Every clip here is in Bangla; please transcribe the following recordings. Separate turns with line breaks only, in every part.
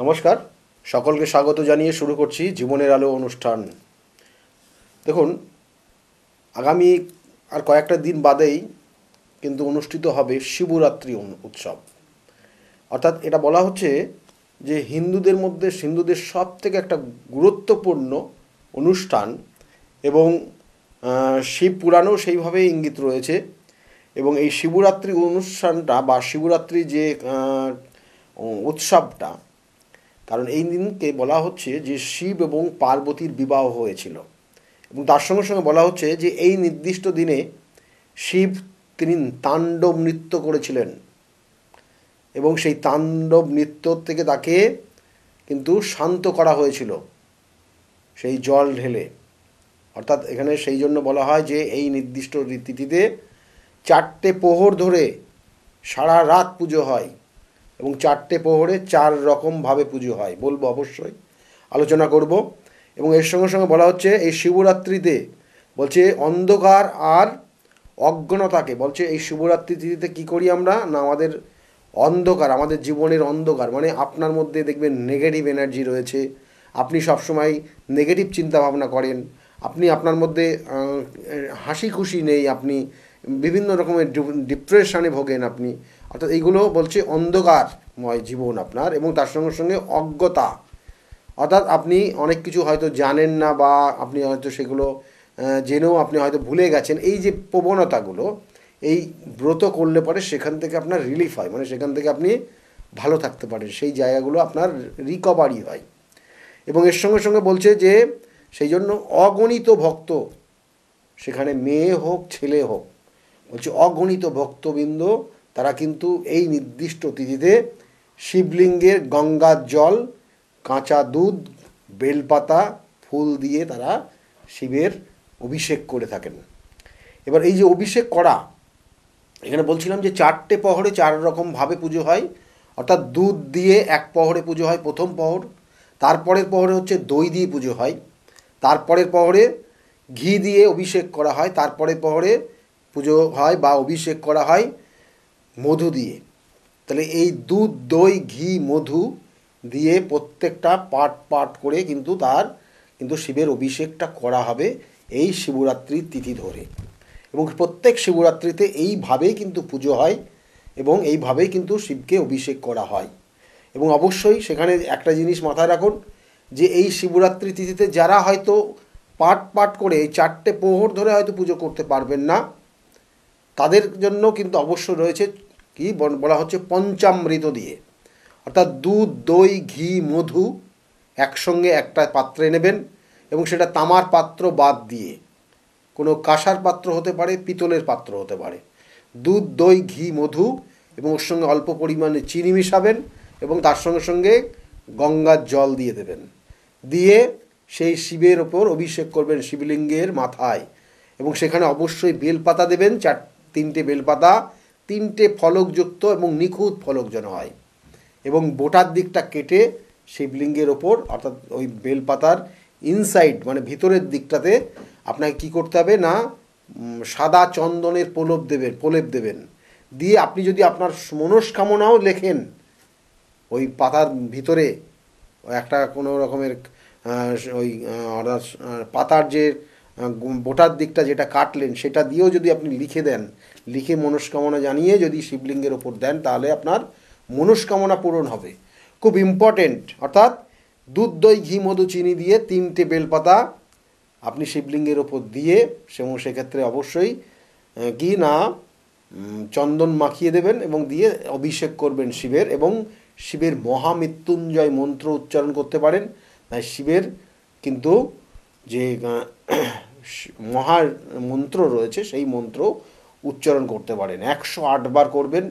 নমস্কার, সকলকে স্বাগত জানিয়ে শুরু করছি জীবনের আলো অনুষ্ঠান। দেখুন, আগামী আর কয়েকটা দিন বাদেই কিন্তু অনুষ্ঠিত হবে শিবরাত্রি উৎসব। অর্থাৎ এটা বলা হচ্ছে যে হিন্দুদের সব থেকে একটা গুরুত্বপূর্ণ অনুষ্ঠান, এবং শিব পুরাণেও সেইভাবেই ইঙ্গিত রয়েছে। এবং এই শিবরাত্রি অনুষ্ঠানটা বা শিবরাত্রি যে উৎসবটা, কারণ এই দিনকে বলা হচ্ছে যে শিব এবং পার্বতীর বিবাহ হয়েছিল, এবং তার সঙ্গে সঙ্গে বলা হচ্ছে যে এই নির্দিষ্ট দিনে শিব তিনি তাণ্ডব নৃত্য করেছিলেন, এবং সেই তাণ্ডব নৃত্য থেকে তাকে কিন্তু শান্ত করা হয়েছিল সেই জল ঢেলে। অর্থাৎ এখানে সেই জন্য বলা হয় যে এই নির্দিষ্ট তিথিতে 4টে প্রহর ধরে সারা রাত পুজো হয়, এবং 4টে প্রহরে 4 রকমভাবে পুজো হয়, বলবো অবশ্যই, আলোচনা করব। এবং এর সঙ্গে সঙ্গে বলা হচ্ছে এই শিবরাত্রিতে বলছে অন্ধকার আর অজ্ঞানতাকে, বলছে এই শিবরাত্রি তিথিতে কী করি আমরা না, আমাদের অন্ধকার, আমাদের জীবনের অন্ধকার, মানে আপনার মধ্যে দেখবেন নেগেটিভ এনার্জি রয়েছে, আপনি সবসময় নেগেটিভ চিন্তা ভাবনা করেন, আপনি আপনার মধ্যে হাসি খুশি নেই, আপনি বিভিন্ন রকমের ডিপ্রেশনে ভোগেন আপনি। অর্থাৎ এইগুলো বলছে অন্ধকারময় জীবন আপনার, এবং তার সঙ্গে সঙ্গে অজ্ঞতা, অর্থাৎ আপনি অনেক কিছু হয়তো জানেন না, বা আপনি হয়তো সেগুলো জেনেও আপনি হয়তো ভুলে গেছেন। এই যে প্রবণতাগুলো, এই ব্রত করলে পরে সেখান থেকে আপনার রিলিফ হয়, মানে সেখান থেকে আপনি ভালো থাকতে পারেন, সেই জায়গাগুলো আপনার রিকভারি হয়। এবং এর সঙ্গে সঙ্গে বলছে যে সেই জন্য অগণিত ভক্ত, সেখানে মেয়ে হোক ছেলে হোক, বলছে অগণিত ভক্তবৃন্দ তারা কিন্তু এই নির্দিষ্ট তিথিতে শিবলিঙ্গের গঙ্গার জল, কাঁচা দুধ, বেলপাতা, ফুল দিয়ে তারা শিবের অভিষেক করে থাকেন। এবার এই যে অভিষেক করা, এখানে বলছিলাম যে 4টে প্রহরে 4 রকমভাবে পুজো হয়। অর্থাৎ দুধ দিয়ে এক প্রহরে পুজো হয়, প্রথম প্রহর। তারপরের প্রহরে হচ্ছে দই দিয়ে পুজো হয়, তারপরের প্রহরে ঘি দিয়ে অভিষেক করা হয়, তারপরের প্রহরে পুজো হয় বা অভিষেক করা হয় মধু দিয়ে। তাহলে এই দুধ, দই, ঘি, মধু দিয়ে প্রত্যেকটা পাট করে কিন্তু শিবের অভিষেকটা করা হবে এই শিবরাত্রির তিথি ধরে। এবং প্রত্যেক শিবরাত্রিতে এইভাবেই কিন্তু পুজো হয়, এবং এইভাবেই কিন্তু শিবকে অভিষেক করা হয়। এবং অবশ্যই সেখানে একটা জিনিস মাথায় রাখুন যে এই শিবরাত্রি তিথিতে যারা হয়তো পাট করে এই 4টে প্রহর ধরে হয়তো পুজো করতে পারবেন না, তাদের জন্য কিন্তু অবশ্যই রয়েছে কি বলা হচ্ছে পঞ্চামৃত দিয়ে। অর্থাৎ দুধ, দই, ঘি, মধু একসঙ্গে একটা পাত্রে নেবেন, এবং সেটা তামার পাত্র বাদ দিয়ে কোনো কাঁসার পাত্র হতে পারে, পিতলের পাত্র হতে পারে। দুধ, দই, ঘি, মধু, এবং ওর সঙ্গে অল্প পরিমাণে চিনি মিশাবেন, এবং তার সঙ্গে সঙ্গে গঙ্গার জল দিয়ে দেবেন, দিয়ে সেই শিবের ওপর অভিষেক করবেন শিবলিঙ্গের মাথায়। এবং সেখানে অবশ্যই বেলপাতা দেবেন, 3টে বেলপাতা, 3টে ফলকযুক্ত এবং নিখুঁত ফলক যেন হয়, এবং বোটার দিকটা কেটে শিবলিঙ্গের ওপর, অর্থাৎ ওই বেলপাতার ইনসাইড মানে ভিতরের দিকটাতে আপনাকে কী করতে হবে না, সাদা চন্দনের প্রলেপ দেবেন। দিয়ে আপনি যদি আপনার মনস্কামনাও লেখেন ওই পাতার ভিতরে, একটা কোনো রকমের ওই পাতার যে বোটার দিকটা যেটা কাটলেন সেটা দিয়েও যদি আপনি লিখে দেন, লিখে মনস্কামনা জানিয়ে যদি শিবলিঙ্গের ওপর দেন, তাহলে আপনার মনস্কামনা পূরণ হবে। খুব ইম্পর্টেন্ট। অর্থাৎ দুধ, দই, ঘি, মধু, চিনি দিয়ে 3টে বেলপাতা আপনি শিবলিঙ্গের ওপর দিয়ে, এবং সেক্ষেত্রে অবশ্যই কি না চন্দন মাখিয়ে দেবেন, এবং দিয়ে অভিষেক করবেন শিবের, এবং শিবের মহামৃত্যুঞ্জয় মন্ত্র উচ্চারণ করতে পারেন। তাই শিবের কিন্তু যে মহা মন্ত্র রয়েছে সেই মন্ত্র উচ্চারণ করতে পারেন, 108 বার করবেন,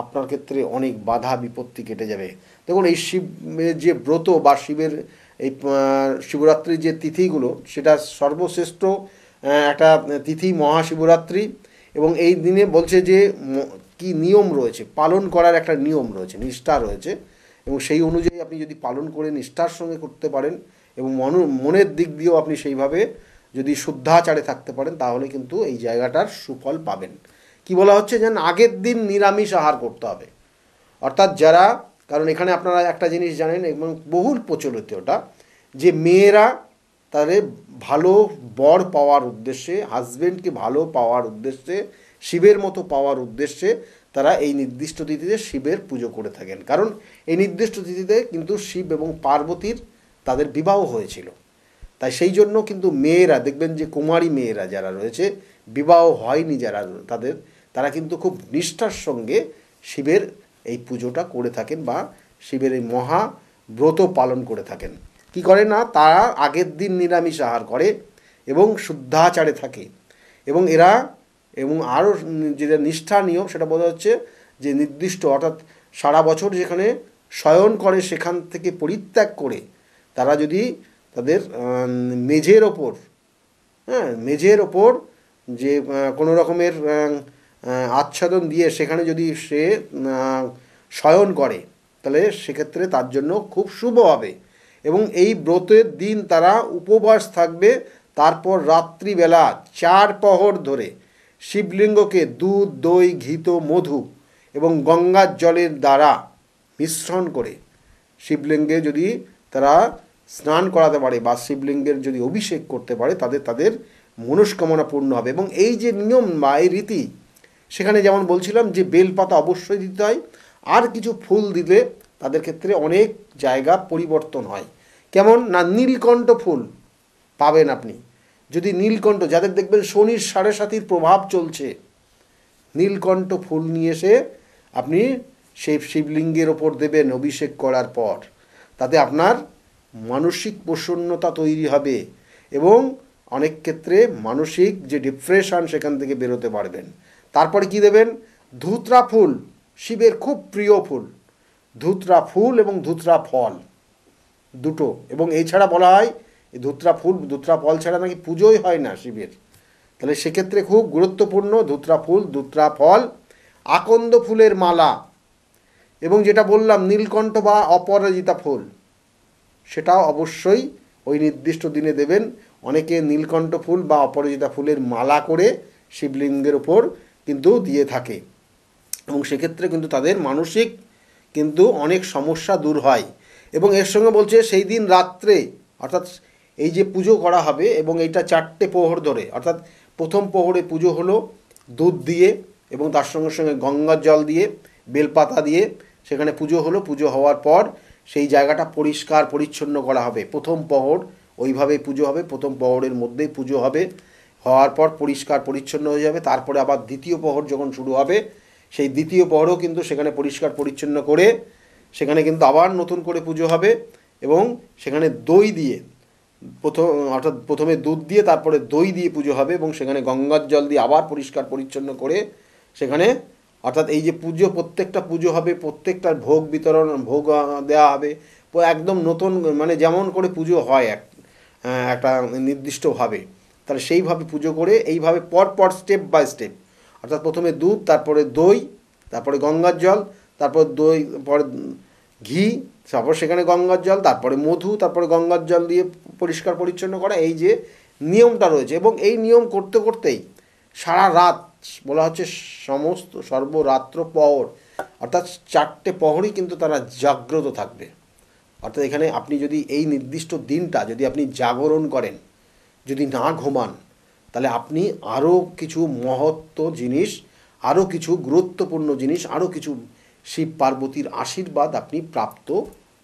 আপনার ক্ষেত্রে অনেক বাধা বিপত্তি কেটে যাবে। দেখুন, এই শিবের যে ব্রত বা শিবের এই শিবরাত্রির যে তিথিগুলো, সেটা সর্বশ্রেষ্ঠ একটা তিথি মহাশিবরাত্রি। এবং এই দিনে বলছে যে কি নিয়ম রয়েছে, পালন করার একটা নিয়ম রয়েছে, নিষ্ঠা রয়েছে, এবং সেই অনুযায়ী আপনি যদি পালন করে নিষ্ঠার সঙ্গে করতে পারেন, এবং মনের দিক দিয়েও আপনি সেইভাবে যদি শুদ্ধাচারে থাকতে পারেন, তাহলে কিন্তু এই জায়গাটার সুফল পাবেন। কি বলা হচ্ছে যেন আগের দিন নিরামিষ আহার করতে হবে। অর্থাৎ যারা কারণ এখানে আপনারা একটা জিনিস জানেন এবং বহুল প্রচলিত ওটা, যে মেয়েরা তাদের ভালো বর পাওয়ার উদ্দেশ্যে, হাজব্যান্ডকে ভালো পাওয়ার উদ্দেশ্যে, শিবের মতো পাওয়ার উদ্দেশ্যে তারা এই নির্দিষ্ট তিথিতে শিবের পুজো করে থাকেন। কারণ এই নির্দিষ্ট তিথিতে কিন্তু শিব এবং পার্বতীর তাদের বিবাহ হয়েছিল। তাই সেই জন্য কিন্তু মেয়েরা দেখবেন যে কুমারী মেয়েরা যারা রয়েছে, বিবাহ হয়নি যারা তাদের, তারা কিন্তু খুব নিষ্ঠার সঙ্গে শিবের এই পুজোটা করে থাকেন বা শিবের এই মহা ব্রত পালন করে থাকেন। কি করে না, তারা আগের দিন নিরামিষ আহার করে এবং শুদ্ধাচারে থাকে। এবং এরা এবং আরও যেটা নিষ্ঠা নিয়ম সেটা বোঝা যাচ্ছে যে নির্দিষ্ট, অর্থাৎ সারা বছর যেখানে শয়ন করে সেখান থেকে পরিত্যাগ করে তারা যদি তাদের মেঝের ওপর, মেঝের ওপর যে কোনো রকমের আচ্ছাদন দিয়ে সেখানে যদি সে শয়ন করে, তাহলে সেক্ষেত্রে তার জন্য খুব শুভ হবে। এবং এই ব্রতের দিন তারা উপবাস থাকবে। তারপর রাত্রিবেলা 4 প্রহর ধরে শিবলিঙ্গকে দুধ, দই, ঘিত, মধু এবং গঙ্গার জলের দ্বারা মিশ্রণ করে শিবলিঙ্গে যদি তারা স্নান করাতে পারে বা শিবলিঙ্গের যদি অভিষেক করতে পারে, তাদের মনস্কামনা পূর্ণ হবে। এবং এই যে নিয়ম বা এই রীতি, সেখানে যেমন বলছিলাম যে বেলপাতা অবশ্যই দিতে হয়, আর কিছু ফুল দিলে তাদের ক্ষেত্রে অনেক জায়গা পরিবর্তন হয়। কেমন না, নীলকণ্ঠ ফুল পাবেন আপনি। যদি নীলকণ্ঠ, যাদের দেখবেন শনির 7.5 প্রভাব চলছে, নীলকণ্ঠ ফুল নিয়ে এসে আপনি সেই শিবলিঙ্গের ওপর দেবেন অভিষেক করার পর, তাতে আপনার মানসিক প্রসন্নতা তৈরি হবে এবং অনেক ক্ষেত্রে মানসিক যে ডিপ্রেশন সেখান থেকে বেরোতে পারবেন। তারপরে কি দেবেন, ধুতরা ফুল, শিবের খুব প্রিয় ফুল, ধুতরা ফুল এবং ধুতরা ফল দুটো। এবং এছাড়া বলা হয় এই ধুতরা ফুল ধুতরা ফল ছাড়া নাকি পুজোই হয় না শিবের। তাহলে সেক্ষেত্রে খুব গুরুত্বপূর্ণ ধুতরা ফুল, ধুতরা ফল, আকন্দ ফুলের মালা, এবং যেটা বললাম নীলকণ্ঠ বা অপরাজিতা ফুল, সেটাও অবশ্যই ওই নির্দিষ্ট দিনে দেবেন। অনেকে নীলকণ্ঠ ফুল বা অপরাজিতা ফুলের মালা করে শিবলিঙ্গের ওপর কিন্তু দিয়ে থাকে, এবং সেক্ষেত্রে কিন্তু তাদের মানসিক কিন্তু অনেক সমস্যা দূর হয়। এবং এর সঙ্গে বলছে সেই দিন রাত্রে, অর্থাৎ এই যে পুজো করা হবে এবং এইটা 4টে প্রহর ধরে, অর্থাৎ প্রথম প্রহরে পুজো হলো দুধ দিয়ে এবং তার সঙ্গে সঙ্গে গঙ্গার জল দিয়ে, বেলপাতা দিয়ে সেখানে পুজো হলো। পুজো হওয়ার পর সেই জায়গাটা পরিষ্কার পরিচ্ছন্ন করা হবে। প্রথম প্রহর ওইভাবেই পুজো হবে, প্রথম প্রহরের মধ্যেই পুজো হবে, হওয়ার পর পরিষ্কার পরিচ্ছন্ন হয়ে যাবে। তারপরে আবার দ্বিতীয় প্রহর যখন শুরু হবে, সেই দ্বিতীয় প্রহরও কিন্তু সেখানে পরিষ্কার পরিচ্ছন্ন করে সেখানে কিন্তু আবার নতুন করে পুজো হবে। এবং সেখানে দই দিয়ে অর্থাৎ প্রথমে দুধ দিয়ে তারপরে দই দিয়ে পুজো হবে, এবং সেখানে গঙ্গার জল দিয়ে আবার পরিষ্কার পরিচ্ছন্ন করে সেখানে, অর্থাৎ এই যে পুজো, প্রত্যেকটা পুজো হবে, প্রত্যেকটার ভোগ বিতরণ, ভোগ দেওয়া হবে একদম নতুন, মানে যেমন করে পুজো হয় একটা নির্দিষ্টভাবে, তাহলে সেইভাবে পুজো করে এইভাবে পরপর স্টেপ বাই স্টেপ, অর্থাৎ প্রথমে দুধ, তারপরে দই, তারপরে গঙ্গার জল, তারপর দই, পরে ঘি, তারপর সেখানে গঙ্গার জল, তারপরে মধু, তারপরে গঙ্গার জল দিয়ে পরিষ্কার পরিচ্ছন্ন করা, এই যে নিয়মটা রয়েছে। এবং এই নিয়ম করতে করতেই সারা রাত, বলা হচ্ছে সমস্ত সর্বরাত্র প্রহর, অর্থাৎ 4টে প্রহরই কিন্তু তারা জাগ্রত থাকবে। অর্থাৎ এখানে আপনি যদি এই নির্দিষ্ট দিনটা যদি আপনি জাগরণ করেন, যদি না ঘুমান, তাহলে আপনি আরও কিছু মহত্ব জিনিস, আরও কিছু গুরুত্বপূর্ণ জিনিস, আরও কিছু শিব পার্বতীর আশীর্বাদ আপনি প্রাপ্ত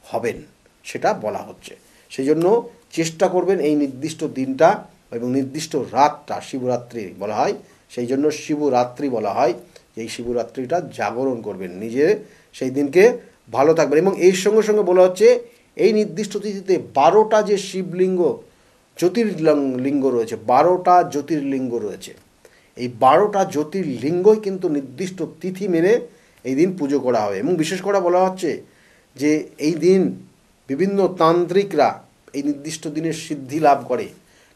হবেন, সেটা বলা হচ্ছে। সেই জন্য চেষ্টা করবেন এই নির্দিষ্ট দিনটা এবং নির্দিষ্ট রাতটা, শিবরাত্রি বলা হয়, সেই জন্য শিবরাত্রি বলা হয়, এই শিবরাত্রিটা জাগরণ করবেন, নিজে সেই দিনকে ভালো থাকবেন। এবং এর সঙ্গে সঙ্গে বলা হচ্ছে এই নির্দিষ্ট তিথিতে 12টা যে শিবলিঙ্গ জ্যোতির্লিঙ্গ রয়েছে, 12টা জ্যোতির্লিঙ্গ রয়েছে, এই 12টা জ্যোতির্লিঙ্গই কিন্তু নির্দিষ্ট তিথি মেনে এই দিন পুজো করা হবে। এবং বিশেষ করে বলা হচ্ছে যে এই দিন বিভিন্ন তান্ত্রিকরা এই নির্দিষ্ট দিনের সিদ্ধি লাভ করে,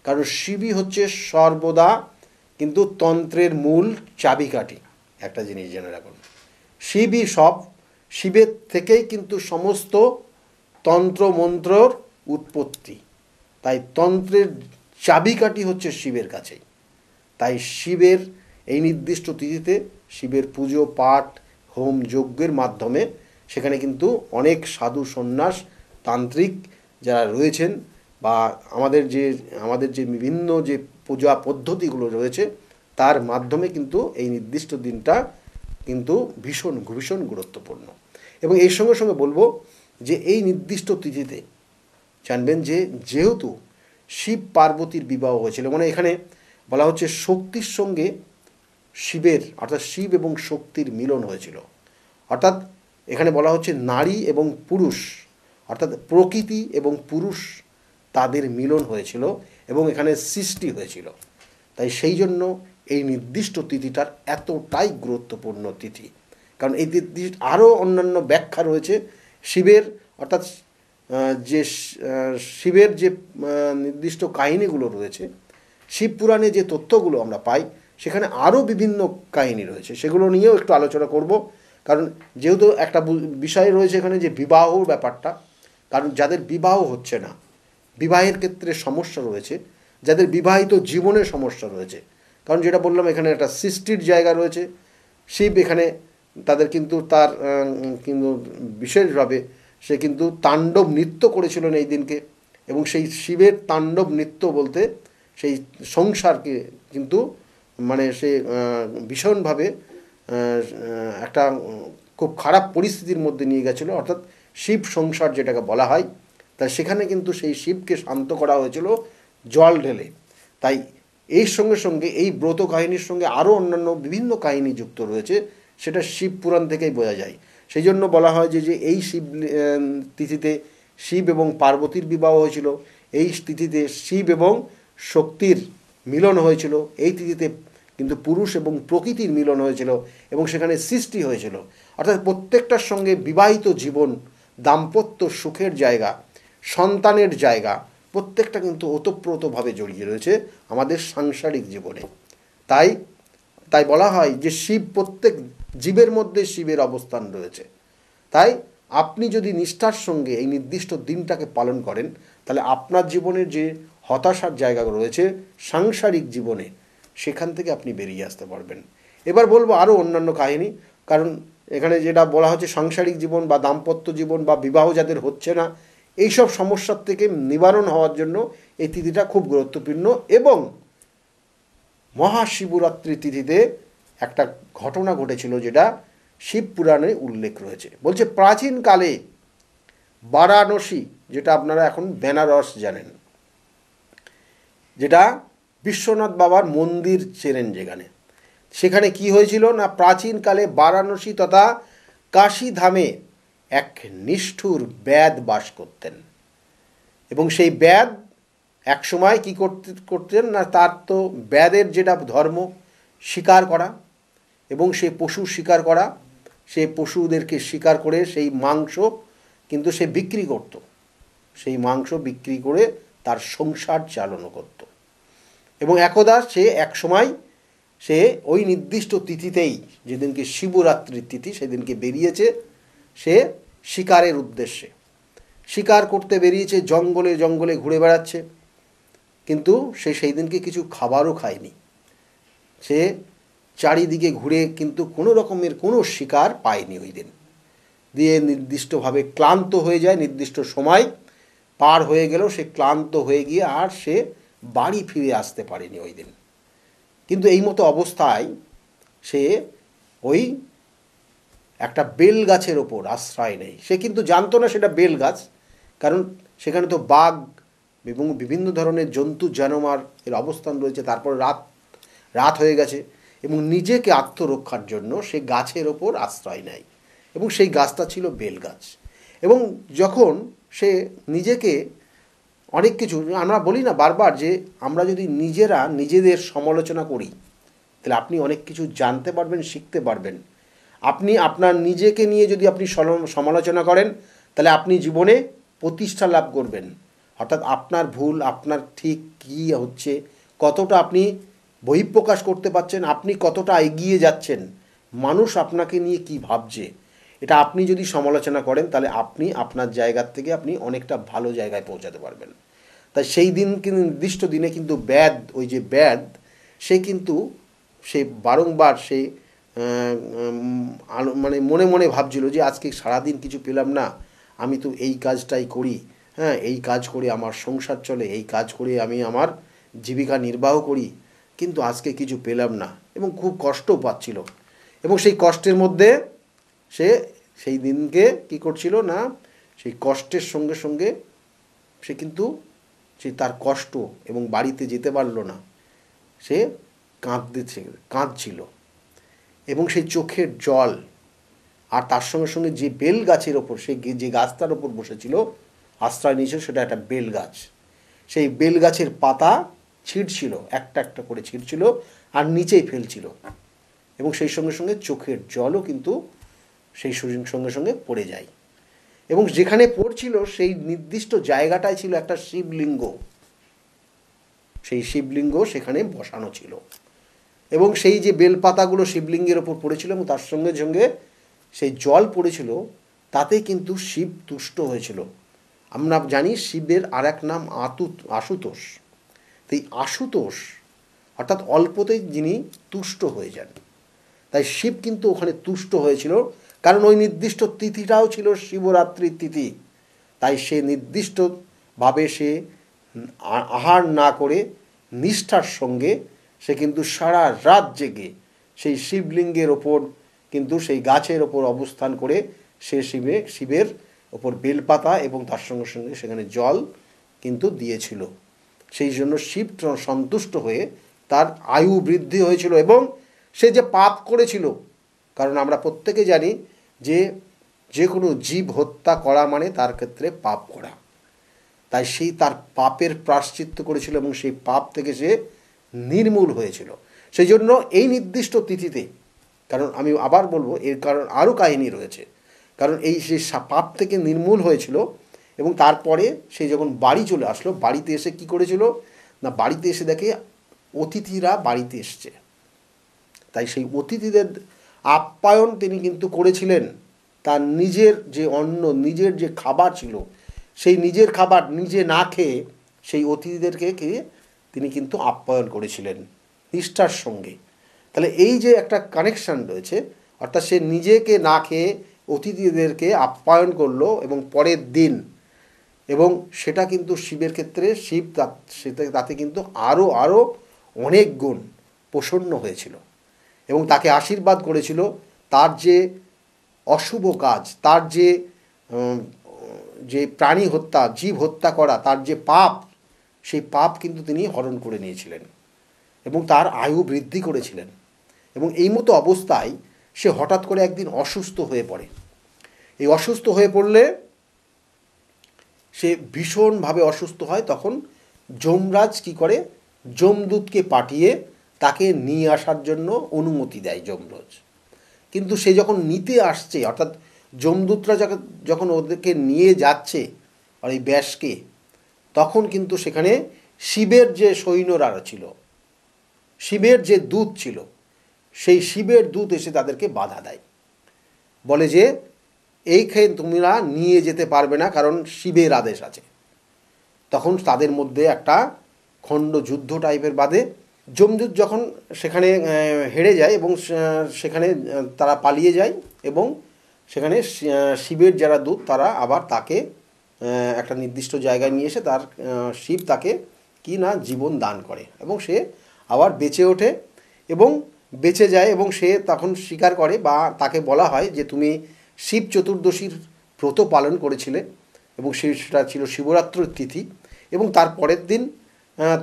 কারণ শিবই হচ্ছে সর্বদা কিন্তু তন্ত্রের মূল চাবিকাঠি। একটা জিনিস জেনে রাখুন, শিবই সব, শিবের থেকেই কিন্তু সমস্ত তন্ত্র মন্ত্রর উৎপত্তি। তাই তন্ত্রের চাবিকাঠি হচ্ছে শিবের কাছেই। তাই শিবের এই নির্দিষ্ট তিথিতে শিবের পুজো পাঠ হোম যজ্ঞের মাধ্যমে সেখানে কিন্তু অনেক সাধু সন্ন্যাস তান্ত্রিক যারা রয়েছেন বা আমাদের যে বিভিন্ন যে পূজা পদ্ধতিগুলো রয়েছে তার মাধ্যমে কিন্তু এই নির্দিষ্ট দিনটা কিন্তু ভীষণ ভীষণ গুরুত্বপূর্ণ। এবং এর সঙ্গে সঙ্গে বলবো যে এই নির্দিষ্ট তিথিতে জানবেন যে যেহেতু শিব পার্বতীর বিবাহ হয়েছিল, মানে এখানে বলা হচ্ছে শক্তির সঙ্গে শিবের অর্থাৎ শিব এবং শক্তির মিলন হয়েছিল। অর্থাৎ এখানে বলা হচ্ছে নারী এবং পুরুষ অর্থাৎ প্রকৃতি এবং পুরুষ তাদের মিলন হয়েছিল এবং এখানে সৃষ্টি হয়েছিল। তাই সেই জন্য এই নির্দিষ্ট তিথিটার এতটাই গুরুত্বপূর্ণ তিথি। কারণ এই তিথি আরও অন্যান্য ব্যাখ্যা রয়েছে শিবের, অর্থাৎ যে শিবের যে নির্দিষ্ট কাহিনীগুলো রয়েছে, শিব পুরাণে যে তথ্যগুলো আমরা পাই সেখানে আরও বিভিন্ন কাহিনী রয়েছে, সেগুলো নিয়েও একটু আলোচনা করব। কারণ যেহেতু একটা বিষয় রয়েছে এখানে যে বিবাহর ব্যাপারটা, কারণ যাদের বিবাহ হচ্ছে না, বিবাহের ক্ষেত্রে সমস্যা রয়েছে, যাদের বিবাহিত জীবনের সমস্যা রয়েছে, কারণ যেটা বললাম এখানে একটা সৃষ্টির জায়গা রয়েছে, শিব এখানে তাদের কিন্তু তার কিন্তু বিশেষভাবে সে কিন্তু তাণ্ডব নৃত্য করেছিলেন এই দিনকে। এবং সেই শিবের তাণ্ডব নৃত্য বলতে সেই সংসারকে কিন্তু মানে সে ভীষণভাবে একটা খুব খারাপ পরিস্থিতির মধ্যে নিয়ে গেছিলো, অর্থাৎ শিব সংসার যেটাকে বলা হয়। তাই সেখানে কিন্তু সেই শিবকে শান্ত করা হয়েছিল জল ঢেলে। তাই এর সঙ্গে সঙ্গে এই ব্রত কাহিনীর সঙ্গে আরও অন্যান্য বিভিন্ন কাহিনী যুক্ত রয়েছে, সেটা শিব পুরাণ থেকেই বোঝা যায়। সেই জন্য বলা হয় যে এই শিব তিথিতে শিব এবং পার্বতীর বিবাহ হয়েছিল, এই তিথিতে শিব এবং শক্তির মিলন হয়েছিল, এই তিথিতে কিন্তু পুরুষ এবং প্রকৃতির মিলন হয়েছিল এবং সেখানে সৃষ্টি হয়েছিল। অর্থাৎ প্রত্যেকটার সঙ্গে বিবাহিত জীবন, দাম্পত্য সুখের জায়গা, সন্তানের জায়গা প্রত্যেকটা কিন্তু ওতপ্রোতভাবে জড়িয়ে রয়েছে আমাদের সাংসারিক জীবনে। তাই বলা হয় যে শিব, প্রত্যেক জীবের মধ্যে শিবের অবস্থান রয়েছে। তাই আপনি যদি নিষ্ঠার সঙ্গে এই নির্দিষ্ট দিনটাকে পালন করেন তাহলে আপনার জীবনের যে হতাশার জায়গা রয়েছে সাংসারিক জীবনে, সেখান থেকে আপনি বেরিয়ে আসতে পারবেন। এবার বলবো আরও অন্যান্য কাহিনী, কারণ এখানে যেটা বলা হচ্ছে সাংসারিক জীবন বা দাম্পত্য জীবন বা বিবাহ যাদের হচ্ছে না, এইসব সমস্যার থেকে নিবারণ হওয়ার জন্য এই তিথিটা খুব গুরুত্বপূর্ণ। এবং মহাশিবরাত্রি তিথিতে একটা ঘটনা ঘটেছিল যেটা শিব পুরাণে উল্লেখ রয়েছে। বলছে প্রাচীনকালে বারাণসী, যেটা আপনারা এখন বেনারস জানেন, যেটা বিশ্বনাথ বাবার মন্দির চেনেন যেখানে, সেখানে কি হয়েছিল না প্রাচীনকালে বারাণসী তথা কাশীধামে এক নিষ্ঠুর ব্যাদ বাস করতেন। এবং সেই ব্যাদ একসময় কী করতেন না, তার তো ব্যাদের যেটা ধর্ম শিকার করা এবং সেই পশু শিকার করা, সেই পশুদেরকে শিকার করে সেই মাংস কিন্তু সে বিক্রি করত, সেই মাংস বিক্রি করে তার সংসার চালনা করত। এবং একদা সে একসময় সে ওই নির্দিষ্ট তিথিতেই, যেদিনকে শিবরাত্রির তিথি, সেদিনকে বেরিয়েছে সে শিকারের উদ্দেশ্যে, শিকার করতে বেরিয়েছে, জঙ্গলে জঙ্গলে ঘুরে বেড়াচ্ছে, কিন্তু সে সেই দিনকে কিছু খাবারও খায়নি। সে চারিদিকে ঘুরে কিন্তু কোনো রকমের কোনো শিকার পায়নি ওই দিন। দিয়ে নির্দিষ্টভাবে ক্লান্ত হয়ে যায়, নির্দিষ্ট সময় পার হয়ে গেলেও সে ক্লান্ত হয়ে গিয়ে আর সে বাড়ি ফিরে আসতে পারেনি ওই দিন। কিন্তু এই মতো অবস্থায় সে ওই একটা বেল গাছের ওপর আশ্রয় নেয়। সে কিন্তু জানতো না সেটা বেল গাছ, কারণ সেখানে তো বাঘ এবং বিভিন্ন ধরনের জন্তু জানোয়ার এর অবস্থান রয়েছে। তারপর রাত হয়ে গেছে এবং নিজেকে আত্মরক্ষার জন্য সে গাছের ওপর আশ্রয় নেয় এবং সেই গাছটা ছিল বেল গাছ। এবং যখন সে নিজেকে অনেক কিছু, আমরা বলি না বারবার যে আমরা যদি নিজেরা নিজেদের সমালোচনা করি তাহলে আপনি অনেক কিছু জানতে পারবেন, শিখতে পারবেন। আপনি আপনার নিজেকে নিয়ে যদি আপনি সমালোচনা করেন তাহলে আপনি জীবনে প্রতিষ্ঠা লাভ করবেন। অর্থাৎ আপনার ভুল, আপনার ঠিক কী হচ্ছে, কতটা আপনি বহিঃপ্রকাশ করতে পারছেন, আপনি কতটা এগিয়ে যাচ্ছেন, মানুষ আপনাকে নিয়ে কি ভাবছে, এটা আপনি যদি সমালোচনা করেন তাহলে আপনি আপনার জায়গার থেকে আপনি অনেকটা ভালো জায়গায় পৌঁছাতে পারবেন। তাই সেই দিন কিন্তু নির্দিষ্ট দিনে কিন্তু ব্যাদ, ওই যে ব্যাদ, সে কিন্তু সে বারংবার সে মানে মনে মনে ভাবছিল যে আজকে সারাদিন কিছু পেলাম না, আমি তো এই কাজটাই করি, হ্যাঁ, এই কাজ করে আমার সংসার চলে, এই কাজ করে আমি আমার জীবিকা নির্বাহ করি, কিন্তু আজকে কিছু পেলাম না, এবং খুব কষ্টও পাচ্ছিল। এবং সেই কষ্টের মধ্যে সে সেই দিনকে কী করছিল না, সেই কষ্টের সঙ্গে সঙ্গে সে কিন্তু সে তার কষ্ট এবং বাড়িতে যেতে পারল না, সে কাঁদছিল। এবং সেই চোখের জল, আর তার সঙ্গে সঙ্গে যে বেল গাছের ওপর, সে যে গাছটার ওপর বসেছিল আশ্রয় নিয়েছিল, সেটা একটা বেল গাছ। সেই বেল গাছের পাতা ছিঁড়ছিল, একটা একটা করে ছিঁড়ছিল আর নিচেই ফেলছিল, এবং সেই সঙ্গে সঙ্গে চোখের জলও কিন্তু সেই সঙ্গে সঙ্গে পড়ে যায়। এবং যেখানে পড়ছিল সেই নির্দিষ্ট জায়গাটায় ছিল একটা শিবলিঙ্গ, সেই শিবলিঙ্গ সেখানে বসানো ছিল, এবং সেই যে বেলপাতাগুলো শিবলিঙ্গের ওপর পড়েছিল এবং তার সঙ্গে সঙ্গে সেই জল পড়েছিল, তাতে কিন্তু শিব তুষ্ট হয়েছিল। আমরা জানি শিবের আর এক নাম আশুতোষ। এই আশুতোষ অর্থাৎ অল্পতেই যিনি তুষ্ট হয়ে যান, তাই শিব কিন্তু ওখানে তুষ্ট হয়েছিল, কারণ ওই নির্দিষ্ট তিথিটাও ছিল শিবরাত্রির তিথি। তাই সে নির্দিষ্টভাবে সে আহার না করে নিষ্ঠার সঙ্গে সে কিন্তু সারা রাত জেগে সেই শিবলিঙ্গের ওপর কিন্তু সেই গাছের ওপর অবস্থান করে সে শিবের ওপর বেলপাতা এবং তার সঙ্গে সঙ্গে সেখানে জল কিন্তু দিয়েছিল। সেই জন্য শিব সন্তুষ্ট হয়ে তার আয়ু বৃদ্ধি হয়েছিল, এবং সে যে পাপ করেছিল, কারণ আমরা প্রত্যেকে জানি যে কোনো জীব হত্যা করা মানে তার ক্ষেত্রে পাপ করা, তাই সেই তার পাপের প্রায়শ্চিত্ত করেছিল এবং সেই পাপ থেকে সে নির্মূল হয়েছিল। সেই জন্য এই নির্দিষ্ট তিথিতে, কারণ আমি আবার বলবো এর কারণ আরও কাহিনী রয়েছে, কারণ এই সে পাপ থেকে নির্মূল হয়েছিল এবং তারপরে সে যখন বাড়ি চলে আসলো, বাড়িতে এসে কি করেছিল না, বাড়িতে এসে দেখে অতিথিরা বাড়িতে এসছে, তাই সেই অতিথিদের আপ্যায়ন তিনি কিন্তু করেছিলেন। তার নিজের যে অন্ন, নিজের যে খাবার ছিল, সেই নিজের খাবার নিজে না খেয়ে সেই অতিথিদেরকে তিনি কিন্তু আপ্যায়ন করেছিলেন নিষ্ঠার সঙ্গে। তাহলে এই যে একটা কানেকশান রয়েছে, অর্থাৎ সে নিজেকে না খেয়ে অতিথিদেরকে আপ্যায়ন করলো এবং পরের দিন, এবং সেটা কিন্তু শিবের ক্ষেত্রে শিব তাতে কিন্তু আরও অনেক গুণ প্রসন্ন হয়েছিল এবং তাকে আশীর্বাদ করেছিল। তার যে অশুভ কাজ, তার যে প্রাণী হত্যা, জীব হত্যা করা, তার যে পাপ, সেই পাপ কিন্তু তিনি হরণ করে নিয়েছিলেন এবং তার আয়ু বৃদ্ধি করেছিলেন। এবং এই মতো অবস্থায় সে হঠাৎ করে একদিন অসুস্থ হয়ে পড়ে। এই অসুস্থ হয়ে পড়লে সে ভীষণভাবে অসুস্থ হয়। তখন যমরাজ কি করে, যমদূতকে পাঠিয়ে তাকে নিয়ে আসার জন্য অনুমতি দেয় যমরাজ। কিন্তু সে যখন নিতে আসছে, অর্থাৎ যমদূতরা যখন ওদেরকে নিয়ে যাচ্ছে আর এই ব্যাসকে, তখন কিন্তু সেখানে শিবের যে সৈন্যরা ছিল, শিবের যে দূত ছিল, সেই শিবের দূত এসে তাদেরকে বাধা দেয়, বলে যে এইখানে তোমরা নিয়ে যেতে পারবে না, কারণ শিবের আদেশ আছে। তখন তাদের মধ্যে একটা খণ্ড যুদ্ধ টাইপের বাধে। যমদূত যখন সেখানে হেরে যায় এবং সেখানে তারা পালিয়ে যায়, এবং সেখানে শিবের যারা দূত তারা আবার তাকে একটা নির্দিষ্ট জায়গায় নিয়ে এসে তার শিব তাকে কি না জীবন দান করে এবং সে আবার বেঁচে ওঠে এবং বেঁচে যায়। এবং সে তখন স্বীকার করে, বা তাকে বলা হয় যে তুমি শিব চতুর্দশীর ব্রত পালন করেছিলে এবং সেটা ছিল শিবরাত্রির তিথি, এবং তার পরের দিন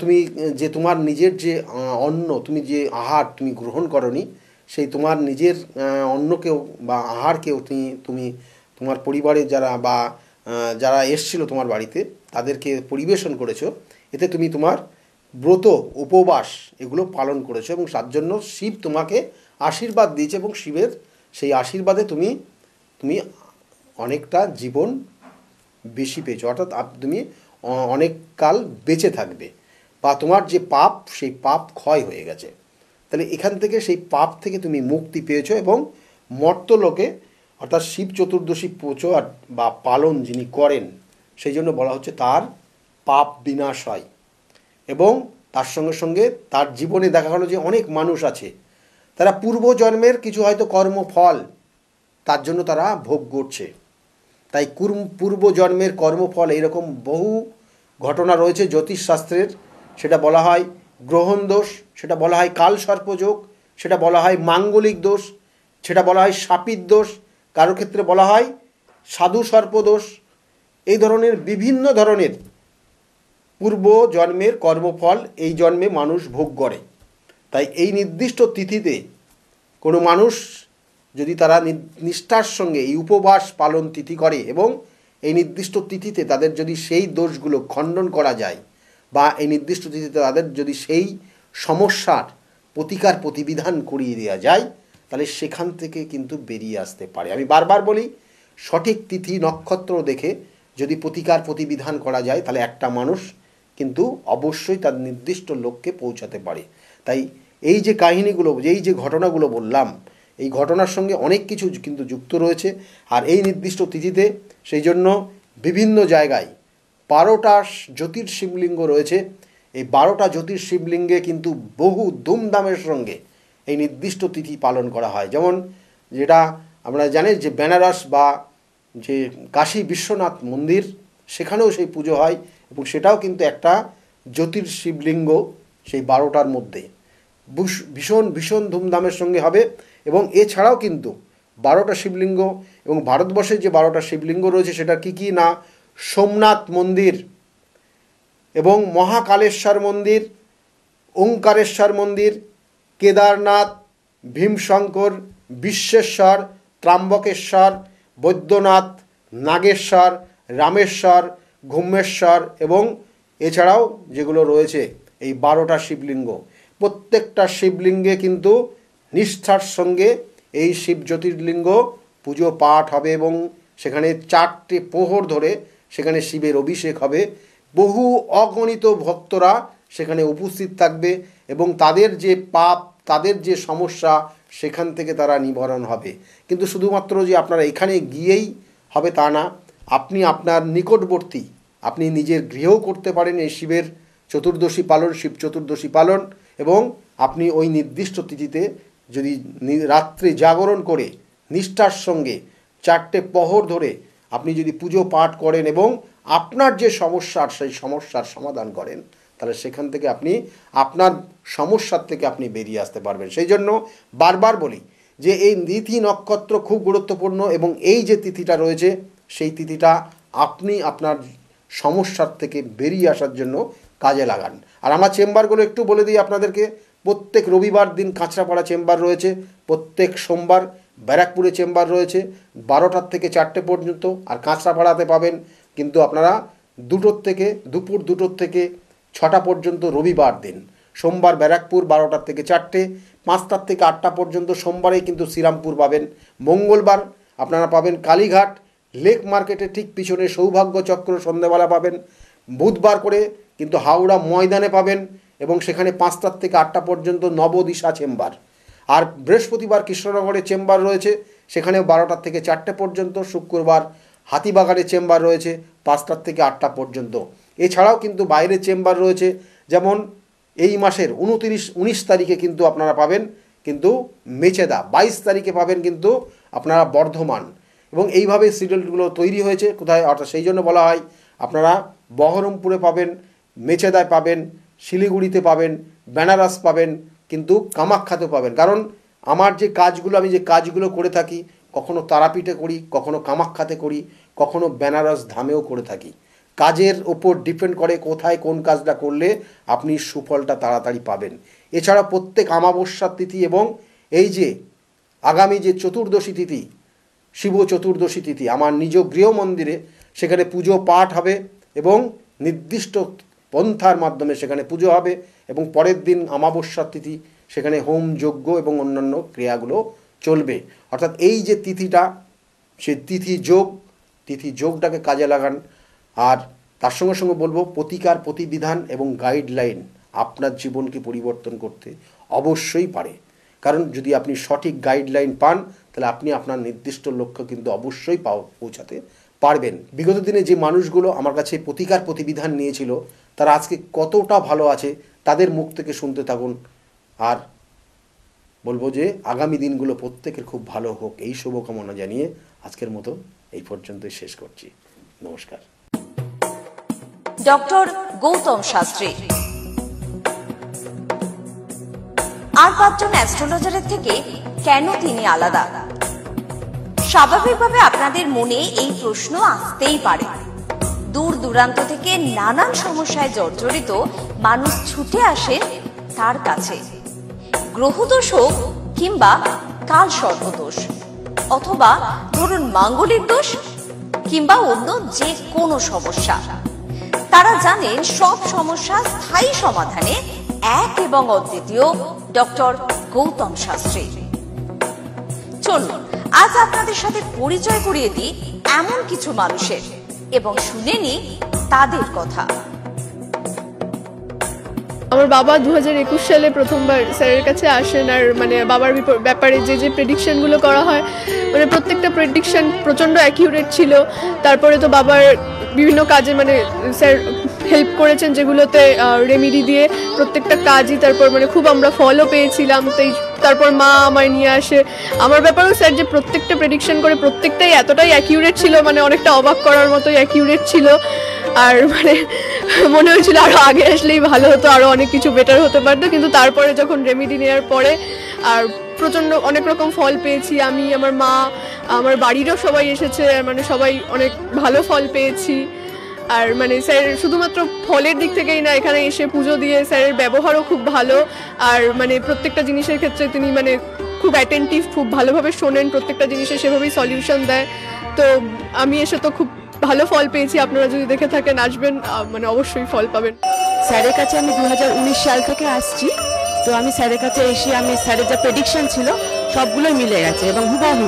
তুমি যে তোমার নিজের যে অন্ন, তুমি যে আহার তুমি গ্রহণ করনি, সেই তোমার নিজের অন্নকেও বা আহারকেও তুমি তোমার পরিবারের যারা এসছিল তোমার বাড়িতে তাদেরকে পরিবেশন করেছো। এতে তুমি তোমার ব্রত, উপবাস এগুলো পালন করেছো এবং তার জন্য শিব তোমাকে আশীর্বাদ দিয়েছে, এবং শিবের সেই আশীর্বাদে তুমি অনেকটা জীবন বেশি পেয়েছো, অর্থাৎ তুমি অনেক কাল বেঁচে থাকবে, বা তোমার যে পাপ, সেই পাপ ক্ষয় হয়ে গেছে। তাহলে এখান থেকে সেই পাপ থেকে তুমি মুক্তি পেয়েছো এবং মর্তলোকে, অর্থাৎ শিব চতুর্দশী পুজো বা পালন যিনি করেন, সেই জন্য বলা হচ্ছে তার পাপ বিনাশ হয়। এবং তার সঙ্গে সঙ্গে তার জীবনে দেখা গেলো যে অনেক মানুষ আছে, তারা পূর্বজন্মের কিছু হয়তো কর্মফল তার জন্য তারা ভোগ করছে। তাই পূর্বজন্মের কর্মফল এইরকম বহু ঘটনা রয়েছে জ্যোতিষশাস্ত্রের। সেটা বলা হয় গ্রহণ দোষ, সেটা বলা হয় কালসর্পযোগ, সেটা বলা হয় মাঙ্গলিক দোষ, সেটা বলা হয় শাপিত দোষ, কারো ক্ষেত্রে বলা হয় সাধু সর্পদোষ। এই ধরনের বিভিন্ন ধরনের পূর্ব জন্মের কর্মফল এই জন্মে মানুষ ভোগ করে। তাই এই নির্দিষ্ট তিথিতে কোনো মানুষ যদি তারা নিষ্ঠার সঙ্গে এই উপবাস পালন তিথি করে এবং এই নির্দিষ্ট তিথিতে তাদের যদি সেই দোষগুলো খণ্ডন করা যায় বা এই নির্দিষ্ট তিথিতে তাদের যদি সেই সমস্যার প্রতিকার প্রতিবিধান করিয়ে দেওয়া যায়, তাহলে সেখান থেকে কিন্তু বেরিয়ে আসতে পারে। আমি বারবার বলি, সঠিক তিথি নক্ষত্র দেখে যদি প্রতিকার প্রতিবিধান করা যায়, তাহলে একটা মানুষ কিন্তু অবশ্যই তার নির্দিষ্ট লক্ষ্যে পৌঁছাতে পারে। তাই এই যে কাহিনীগুলো, এই যে ঘটনাগুলো বললাম, এই ঘটনার সঙ্গে অনেক কিছু কিন্তু যুক্ত রয়েছে। আর এই নির্দিষ্ট তিথিতে সেই জন্য বিভিন্ন জায়গায় 12টা জ্যোতির্শিবলিঙ্গ রয়েছে। এই 12টা জ্যোতির্শিবলিঙ্গে কিন্তু বহু ধুমধামের সঙ্গে এই নির্দিষ্ট তিথি পালন করা হয়। যেমন যেটা আমরা জানি যে বেনারস বা যে কাশী বিশ্বনাথ মন্দির, সেখানেও সেই পুজো হয় এবং সেটাও কিন্তু একটা জ্যোতির্শিবলিঙ্গ সেই 12টার মধ্যে ভীষণ ভীষণ ধুমধামের সঙ্গে হবে। এবং এছাড়াও কিন্তু 12টা শিবলিঙ্গ এবং ভারতবর্ষের যে 12টা শিবলিঙ্গ রয়েছে সেটা কি কি না, সোমনাথ মন্দির এবং মহাকালেশ্বর মন্দির, ওঙ্কারেশ্বর মন্দির, কেদারনাথ, ভীমশঙ্কর, বিশ্বেশ্বর, ত্র্যম্বকেশ্বর, বৈদ্যনাথ, নাগেশ্বর, রামেশ্বর, ঘুমেশ্বর এবং এছাড়াও যেগুলো রয়েছে এই 12টা শিবলিঙ্গ। প্রত্যেকটা শিবলিঙ্গে কিন্তু নিষ্ঠার সঙ্গে এই শিব জ্যোতির্লিঙ্গ পুজো পাঠ হবে এবং সেখানে 4টে প্রহর ধরে সেখানে শিবের অভিষেক হবে। বহু অগণিত ভক্তরা সেখানে উপস্থিত থাকবে এবং তাদের যে পাপ, তাদের যে সমস্যা, সেখান থেকে তারা নিবারণ হবে। কিন্তু শুধুমাত্র যে আপনারা এখানে গিয়েই হবে তা না, আপনি আপনার নিকটবর্তী আপনি নিজের গৃহেও করতে পারেন এই শিবের চতুর্দশী পালন, শিব চতুর্দশী পালন। এবং আপনি ওই নির্দিষ্ট তিথিতে যদি রাত্রে জাগরণ করে নিষ্ঠার সঙ্গে 4টে প্রহর ধরে আপনি যদি পুজো পাঠ করেন এবং আপনার যে সমস্যার সেই সমস্যার সমাধান করেন, তাহলে সেখান থেকে আপনি আপনার সমস্যার থেকে আপনি বেরিয়ে আসতে পারবেন। সেই জন্য বারবার বলি যে এই তিথি নক্ষত্র খুব গুরুত্বপূর্ণ এবং এই যে তিথিটা রয়েছে সেই তিথিটা আপনি আপনার সমস্যার থেকে বেরিয়ে আসার জন্য কাজে লাগান। আর আমার চেম্বারগুলো একটু বলে দিই আপনাদেরকে। প্রত্যেক রবিবার দিন কাঁচরাপাড়া চেম্বার রয়েছে, প্রত্যেক সোমবার ব্যারাকপুরে চেম্বার রয়েছে 12টার থেকে 4টে পর্যন্ত। আর কাঁচরাপাড়াতে পাবেন কিন্তু আপনারা দুপুর 2টোর থেকে 6টা পর্যন্ত রবিবার দিন। সোমবার ব্যারাকপুর 12টার থেকে 4টে, 5টার থেকে 8টা পর্যন্ত সোমবারেই কিন্তু শ্রীরামপুর পাবেন। মঙ্গলবার আপনারা পাবেন কালীঘাট লেক মার্কেটের ঠিক পিছনে সৌভাগ্য চক্র সন্ধ্যাবেলা পাবেন। বুধবার করে কিন্তু হাওড়া ময়দানে পাবেন এবং সেখানে 5টার থেকে 8টা পর্যন্ত নবদিশা চেম্বার। আর বৃহস্পতিবার কৃষ্ণনগরের চেম্বার রয়েছে, সেখানেও 12টার থেকে 4টে পর্যন্ত। শুক্রবার হাতিবাগানের চেম্বার রয়েছে 5টার থেকে 8টা পর্যন্ত। এছাড়াও কিন্তু বাইরের চেম্বার রয়েছে, যেমন এই মাসের 19 তারিখে কিন্তু আপনারা পাবেন কিন্তু মেচেদা, 22 তারিখে পাবেন কিন্তু আপনারা বর্ধমান। এবং এইভাবে শিডিউলগুলো তৈরি হয়েছে কোথায়, অর্থাৎ সেই জন্য বলা হয় আপনারা বহরমপুরে পাবেন, মেচেদায় পাবেন, শিলিগুড়িতে পাবেন, বেনারস পাবেন, কিন্তু কামাখ্যাতেও পাবেন। কারণ আমার যে কাজগুলো, আমি যে কাজগুলো করে থাকি, কখনো তারাপীঠে করি, কখনো কামাখ্যাতে করি, কখনো বেনারস ধামেও করে থাকি। কাজের ওপর ডিপেন্ড করে কোথায় কোন কাজটা করলে আপনি সুফলটা তাড়াতাড়ি পাবেন। এছাড়া প্রত্যেক অমাবস্যার তিথি এবং এই যে আগামী যে চতুর্দশী তিথি, শিব চতুর্দশী তিথি, আমার নিজ গৃহ মন্দিরে সেখানে পুজো পাঠ হবে এবং নির্দিষ্ট পন্থার মাধ্যমে সেখানে পুজো হবে এবং পরের দিন অমাবস্যার তিথি, সেখানে হোম যজ্ঞ এবং অন্যান্য ক্রিয়াগুলো চলবে। অর্থাৎ এই যে তিথিটা, সেই তিথি যোগটাকে কাজে লাগান। আর তার সঙ্গে সঙ্গে বলবো প্রতিকার প্রতিবিধান এবং গাইডলাইন আপনার জীবনকে পরিবর্তন করতে অবশ্যই পারে। কারণ যদি আপনি সঠিক গাইডলাইন পান, তাহলে আপনি আপনার নির্দিষ্ট লক্ষ্য কিন্তু অবশ্যই পৌঁছাতে পারবেন। বিগত দিনে যে মানুষগুলো আমার কাছে প্রতিকার প্রতিবিধান নিয়েছিল, তারা আজকে কতটা ভালো আছে তাদের মুখ থেকে শুনতে থাকুন। আর বলবো যে আগামী দিনগুলো প্রত্যেকের খুব ভালো হোক, এই শুভকামনা জানিয়ে আজকের মতো এই পর্যন্তই শেষ করছি। নমস্কার।
ডক্টর গৌতম শাস্ত্রী আর 5 জন অ্যাস্ট্রোলজারের থেকে কেন তিনি আলাদা? স্বাভাবিকভাবে আপনাদের মনে এই প্রশ্ন আসতেই পারে। দূর দূরান্ত থেকে নানান সমস্যায় জর্জরিত মানুষ ছুটে আসেন তার কাছে। গ্রহদোষ হোক কিংবা কাল সর্পদোষ, অথবা ধরুন মাঙ্গলিক দোষ কিংবা অন্য যে কোনো সমস্যা, তারা জানেন সব সমস্যা স্থায়ী সমাধানে এক এবং অদ্বিতীয় ডক্টর গৌতম শাস্ত্রী। চলুন আজ আপনাদের সাথে পরিচয় করিয়ে দিই এমন কিছু মানুষের এবং শুনে নিই তাদের কথা।
আমার বাবা 2021 সালে প্রথমবার স্যারের কাছে আসেন, আর বাবার ব্যাপারে যে প্রেডিকশনগুলো করা হয়, প্রত্যেকটা প্রেডিকশন প্রচণ্ড অ্যাকিউরেট ছিল। তারপরে তো বাবার বিভিন্ন কাজে স্যার হেল্প করেছেন, যেগুলোতে রেমেডি দিয়ে প্রত্যেকটা কাজই তারপর খুব আমরা ফলও পেয়েছিলাম। তারপর মা আমায় নিয়ে আসে। আমার ব্যাপারেও স্যার যে প্রত্যেকটা প্রেডিকশন করে প্রত্যেকটাই এতটাই অ্যাকিউরেট ছিল, অনেকটা অবাক করার মতোই অ্যাকিউরেট ছিল। আর মনে হয়েছিল আরও আগে আসলেই ভালো হতো, আরও অনেক কিছু বেটার হতে পারতো। কিন্তু তারপরে যখন রেমেডি নেওয়ার পরে আর প্রচণ্ড অনেক রকম ফল পেয়েছি আমি, আমার মা, আমার বাড়িরও সবাই এসেছে, সবাই অনেক ভালো ফল পেয়েছি। আর স্যার শুধুমাত্র ফলের দিক থেকেই না, এখানে এসে পুজো দিয়ে স্যারের ব্যবহারও খুব ভালো। আর প্রত্যেকটা জিনিসের ক্ষেত্রে তিনি খুব অ্যাটেন্টিভ, খুব ভালোভাবে শোনেন, প্রত্যেকটা জিনিসের সেভাবেই সলিউশন দেয়। তো আমি এসে তো খুব ভালো ফল পেয়েছি। আপনারা যদি দেখে থাকেন, আসবেন, অবশ্যই ফল পাবেন।
স্যারের কাছে আমি 2019 সাল থেকে আসছি। তো আমি স্যারের কাছে এসে স্যারের যা প্রেডিকশন ছিল সবগুলোই মিলে গেছে এবং হুবহু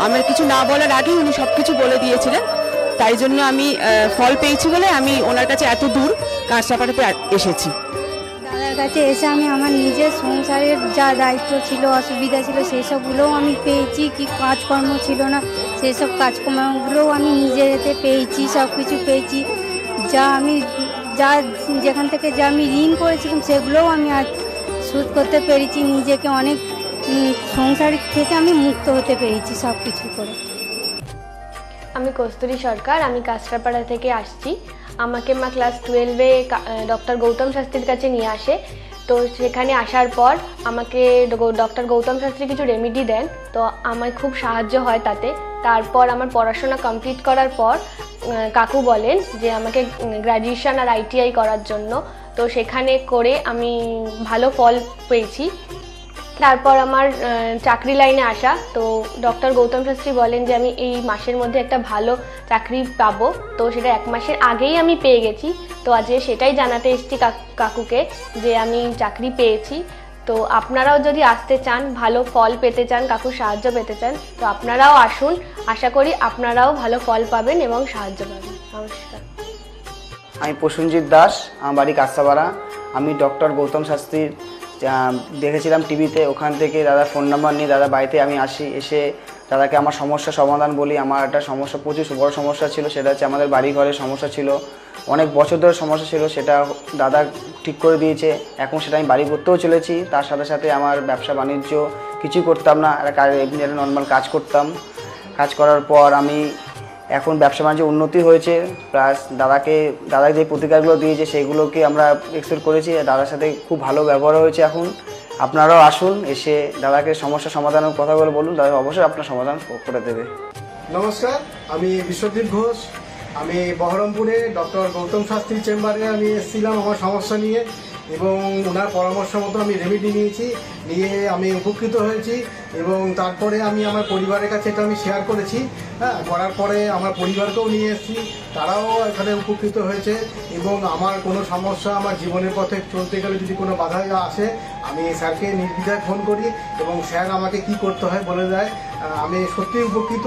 আমার কিছু না বলার আগেই উনি সব কিছু বলে দিয়েছিলেন। তাই জন্য আমি ফল পেয়েছি বলে আমি ওনার কাছে এত দূর কাঁচরাপাড়াতে এসেছি।
দাদার কাছে এসে আমি আমার নিজের সংসারের যা দায়িত্ব ছিল, অসুবিধা ছিল, সেই সবগুলোও আমি পেয়েছি। কি কাজকর্ম ছিল না, সেই সব কাজকর্মগুলোও আমি নিজের এতে পেয়েছি, সব কিছু পেয়েছি। যেখান থেকে যা আমি ঋণ করেছিলাম সেগুলোও আমি আজ শোধ করতে পেরেছি। নিজেকে অনেক সংসার থেকে আমি মুক্ত হতে পেরেছি সব কিছু করে।
আমি কস্তুরী সরকার, আমি কাঁচরাপাড়া থেকে আসছি। আমাকে মা ক্লাস 12-এ ডক্টর গৌতম শাস্ত্রীর কাছে নিয়ে আসে। তো সেখানে আসার পর আমাকে ডক্টর গৌতম শাস্ত্রী কিছু রেমেডি দেন, তো আমার খুব সাহায্য হয় তাতে। তারপর আমার পড়াশোনা কমপ্লিট করার পর কাকু বলেন যে আমাকে গ্র্যাজুয়েশন আর ITI করার জন্য। তো সেখানে করে আমি ভালো ফল পেয়েছি। তারপর আমার চাকরি লাইনে আসা, তো ডক্টর গৌতম শাস্ত্রী বলেন যে আমি এই মাসের মধ্যে একটা ভালো চাকরি পাবো। তো সেটা 1 মাসের আগেই আমি পেয়ে গেছি। তো আজকে সেটাই জানাতে এসেছি কাকুকে যে আমি চাকরি পেয়েছি। তো আপনারাও যদি আসতে চান, ভালো ফল পেতে চান, কাকুর সাহায্য পেতে চান, তো আপনারাও আসুন। আশা করি আপনারাও ভালো ফল পাবেন এবং সাহায্য পাবেন। নমস্কার।
আমি প্রসেনজিৎ দাস, আমার বাড়ি কাঁচরাপাড়া। আমি ডক্টর গৌতম শাস্ত্রীর দেখেছিলাম টিভিতে, ওখান থেকে দাদার ফোন নাম্বার নিয়ে দাদা বাড়িতে আমি আসি। এসে দাদাকে আমার সমস্যা সমাধান বলি। আমার একটা সমস্যা, প্রচুর বড় সমস্যা ছিল, সেটা হচ্ছে আমাদের বাড়ি ঘরের সমস্যা ছিল, অনেক বছর ধরে সমস্যা ছিল, সেটা দাদা ঠিক করে দিয়েছে। এখন সেটা আমি বাড়ি করতেও চলেছি। তার সাথে সাথে আমার ব্যবসা বাণিজ্য কিছুই করতাম না, এমনি একটা নর্মাল কাজ করতাম। কাজ করার পর আমি এখন ব্যবসা বাণিজ্য উন্নতি হয়েছে, প্লাস দাদা যে প্রতিকারগুলো দিয়েছে সেগুলোকে আমরা এক্সেপ্ট করেছি। দাদার সাথে খুব ভালো ব্যবহার হয়েছে। এখন আপনারাও আসুন, এসে দাদাকে সমস্যা সমাধানের কথাগুলো বলুন, দাদা অবশ্যই আপনার সমাধান করে দেবে।
নমস্কার, আমি বিশ্বজিৎ ঘোষ। আমি বহরমপুরে ডক্টর গৌতম শাস্ত্রীর চেম্বারে আমি এসেছিলাম আমার সমস্যা নিয়ে, এবং ওনার পরামর্শ মতো আমি রেমেডি নিয়ে আমি উপকৃত হয়েছি। এবং তারপরে আমি আমার পরিবারের কাছে এটা আমি শেয়ার করেছি। করার পরে আমার পরিবারকেও নিয়ে এসেছি, তারাও এখানে উপকৃত হয়েছে। এবং আমার কোনো সমস্যা, আমার জীবনের পথে চলতে গেলে যদি কোনো বাধা আসে, আমি স্যারকে নির্দ্বিধায় ফোন করি এবং স্যার আমাকে কি করতে হয় বলে দেয়। আমি সত্যিই উপকৃত,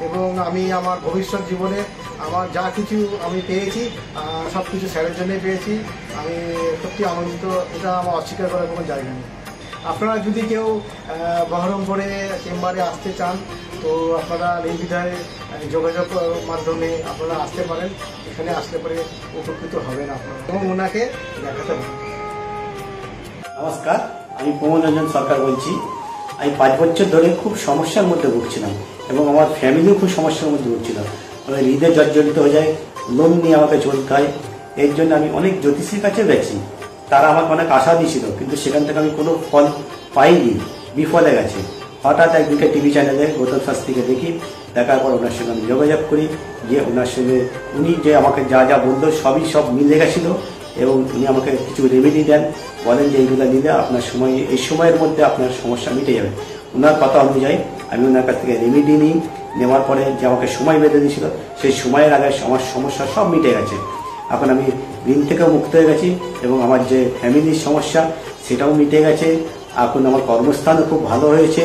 এবং আমি আমার ভবিষ্যৎ জীবনে আমার যা কিছু আমি পেয়েছি সব কিছু স্যারের জন্যই পেয়েছি। আমি সত্যি আনন্দিত, এটা আমার অস্বীকার করার কোনো জায়গা নেই। আপনারা যদি কেউ বহরমপুরে চেম্বারে আসতে চান, তো আপনারা নির্দ্বিধায় যোগাযোগ মাধ্যমে আপনারা আসতে পারেন। এখানে আসলে পরে উপকৃত হবেন আপনারা এবং ওনাকে দেখাতে পারেন।
নমস্কার, আমি প্রমোদ রঞ্জন সরকার বলছি। আমি 5 বছর ধরে খুব সমস্যার মধ্যে ভুগছিলাম এবং আমার ফ্যামিলিও খুব সমস্যার মধ্যে ভুগছিল। আমি হৃদয় জর্জরিত হয়ে যায়, লোন নিয়ে আমাকে চলতে হয়। এর জন্য আমি অনেক জ্যোতিষীর কাছে গেছি, তারা আমাকে অনেক আশা দিয়েছিল, কিন্তু সেখান থেকে আমি কোনো ফল পাইনি, বিফলে গেছে। হঠাৎ একদিকে টিভি চ্যানেলে গৌতম শাস্ত্রীকে দেখি, দেখার পর ওনার সঙ্গে আমি যোগাযোগ করি, গিয়ে ওনার সঙ্গে উনি যে আমাকে যা যা বললো সব মিলে গেছিল এবং উনি আমাকে কিছু রেমেডি দেন, বলেন যে এইগুলো নিলে আপনার এই সময়ের মধ্যে আপনার সমস্যা মিটে যাবে। ওনার কথা অনুযায়ী আমি ওনার কাছ থেকে রেমেডি নিই, নেওয়ার পরে যে আমাকে সময় বেঁধে দিয়েছিল সেই সময়ের আগে আমার সমস্যা সব মিটে গেছে। এখন আমি ঋণ থেকেও মুক্ত হয়ে গেছি এবং আমার যে ফ্যামিলির সমস্যা সেটাও মিটে গেছে। এখন আমার কর্মস্থানও খুব ভালো হয়েছে